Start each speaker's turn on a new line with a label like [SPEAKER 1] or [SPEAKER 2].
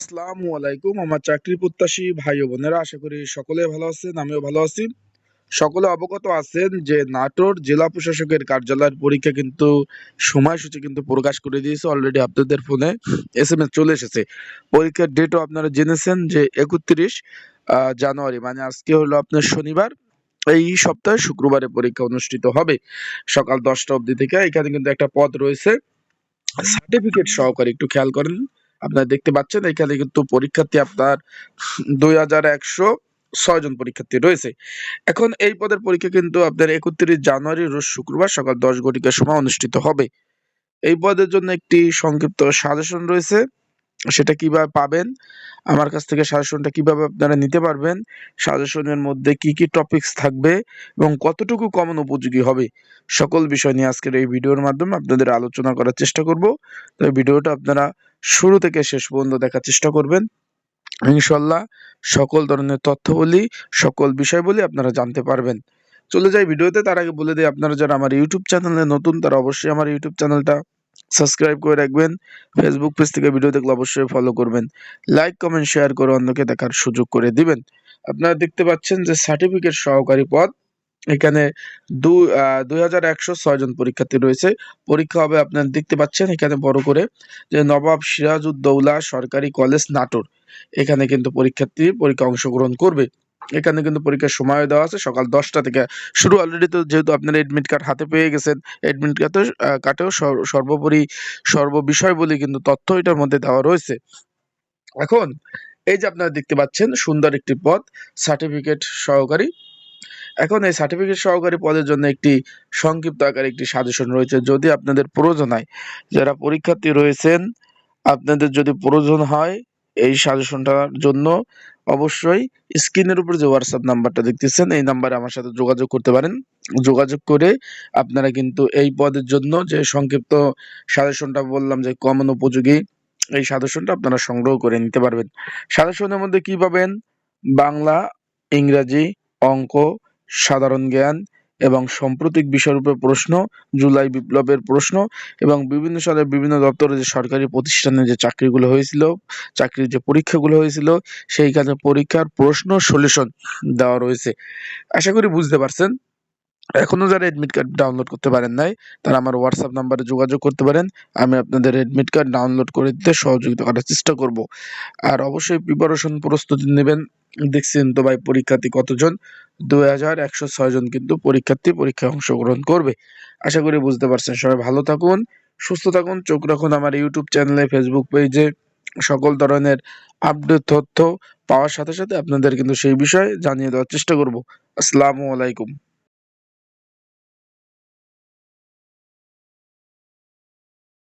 [SPEAKER 1] আসসালামু আলাইকুম। আমার চাকরি প্রত্যাশী ভাই ও বোনেরা, আশা করি সকলে ভালো আছেন, আমিও ভালো আছি। সকলে অবগত আছেন যে নাটোর জেলা প্রশাসকের কার্যালয়ের পরীক্ষা কিন্তু সময়সূচি কিন্তু প্রকাশ করে দিয়েছে অলরেডি। আপনাদের ফোনে SMS চলে এসেছে। পরীক্ষার ডেটও আপনারা জেনেছেন যে 31 জানুয়ারি, মানে আজকে হলো আপনার শনিবার। এই সপ্তাহে শুক্রবারে পরীক্ষা অনুষ্ঠিত হবে সকাল 10টা অবধি থেকে। এখানে কিন্তু একটা পদ রয়েছে সার্টিফিকেট সহকারে, একটু খেয়াল করেন। আপনারা দেখতে পাচ্ছেন এখানে কিন্তু পরীক্ষার্থী আপনার 2106 জন পরীক্ষার্থী রয়েছে। এখন এই পদের পরীক্ষা কিন্তু আপনার 31 জানুয়ারি রোজ শুক্রবার সকাল 10 ঘটিকার সময় অনুষ্ঠিত হবে। এই পদের জন্য একটি সংক্ষিপ্ত সাজেশন রয়েছে। সেটা কিভাবে পাবেন, আমার কাছ থেকে সাজেশনটা কিভাবে আপনারা নিতে পারবেন, সাজেশনের মধ্যে কি কি টপিকস থাকবে এবং কতটুকু কমন উপযোগী হবে, সকল বিষয় নিয়ে আজকের এই ভিডিওর মাধ্যমে আপনাদের আলোচনা করার চেষ্টা করব। তো এই ভিডিওটা আপনারা শুরু থেকে শেষ পর্যন্ত দেখার চেষ্টা করবেন। ইনশাল্লাহ সকল ধরনের তথ্যবলি, সকল বিষয়বলি আপনারা জানতে পারবেন। চলে যাই ভিডিওতে। তার আগে বলে দিই, আপনারা যারা আমার ইউটিউব চ্যানেলে নতুন তারা অবশ্যই আমার ইউটিউব চ্যানেলটা সাবস্ক্রাইব করে রাখবেন। ফেসবুক পেজ থেকে ভিডিও দেখলে অবশ্যই ফলো করবেন। লাইক কমেন্ট শেয়ার করে অন্যকে দেখার সুযোগ করে দিবেন। আপনারা দেখতে পাচ্ছেন যে সার্টিফিকেট সহকারী পদ, এখানে 2106 জন পরীক্ষার্থী রয়েছে। পরীক্ষা হবে, আপনারা দেখতে পাচ্ছেন এখানে বড় করে যে নবাব সিরাজউদ্দৌলা সরকারি কলেজ নাটোর। এখানে কিন্তু পরীক্ষা অংশগ্রহণ করবে। এখানে কিন্তু পরীক্ষার সময় দেওয়া আছে সকাল 10টা থেকে শুরু। অলরেডি তো যেহেতু আপনারা এডমিট কার্ড হাতে পেয়ে গেছেন, এডমিট কার্ডেও সর্বোপরি সর্ববিষয় বলে কিন্তু তথ্য এটার মধ্যে দেওয়া রয়েছে। এখন এই যে আপনারা দেখতে পাচ্ছেন সুন্দর একটি পদ সার্টিফিকেট সহকারী। এখন এই সার্টিফিকেট সহকারী পদের জন্য একটি সংক্ষিপ্ত আকারে একটি সাজেশন রয়েছে। যদি আপনাদের প্রয়োজন হয়, যারা পরীক্ষার্থী রয়েছেন, আপনাদের যদি প্রয়োজন হয় এই সাজেশনটার জন্য, অবশ্যই স্ক্রিনের উপর যে হোয়াটসঅ্যাপ নাম্বারটা দেখতেছেন এই নাম্বারে আমার সাথে যোগাযোগ করতে পারেন। যোগাযোগ করে আপনারা কিন্তু এই পদের জন্য যে সংক্ষিপ্ত সাজেশনটা বললাম যে কমন উপযোগী, এই সাজেশনটা আপনারা সংগ্রহ করে নিতে পারবেন। সাজেশনের মধ্যে কি পাবেন? বাংলা, ইংরাজি, অঙ্ক, সাধারণ জ্ঞান এবং সাম্প্রতিক বিষয়ের উপর প্রশ্ন, জুলাই বিপ্লবের প্রশ্ন এবং বিভিন্ন সালের বিভিন্ন দপ্তরে যে সরকারি প্রতিষ্ঠানে যে চাকরিগুলো হয়েছিল, চাকরির যে পরীক্ষাগুলো হয়েছিল, সেইখানে পরীক্ষার প্রশ্ন সলিউশন দেওয়া রয়েছে। আশা করি বুঝতে পারছেন। এখনো যারা এডমিট কার্ড ডাউনলোড করতে পারেন নাই, তারা আমার হোয়াটসঅ্যাপ নাম্বারে যোগাযোগ করতে পারেন। আমি আপনাদের এডমিট কার্ড ডাউনলোড করে দিতে সহযোগিতা করার চেষ্টা করব। আর অবশ্যই প্রিপারেশন প্রস্তুতি নেবেন। দেখছেন তো ভাই পরীক্ষার্থী কতজন? 2106 জন কিন্তু পরীক্ষায় অংশগ্রহণ করবে। আশা করি বুঝতে পারছেন। সবাই ভালো থাকুন, সুস্থ থাকুন, চোখ রাখুন আমার ইউটিউব চ্যানেলে, ফেসবুক পেজে। সকল ধরনের আপডেট তথ্য পাওয়ার সাথে সাথে আপনাদের কিন্তু সেই বিষয়ে জানিয়ে দেওয়ার চেষ্টা করব। আসসালামু আলাইকুম।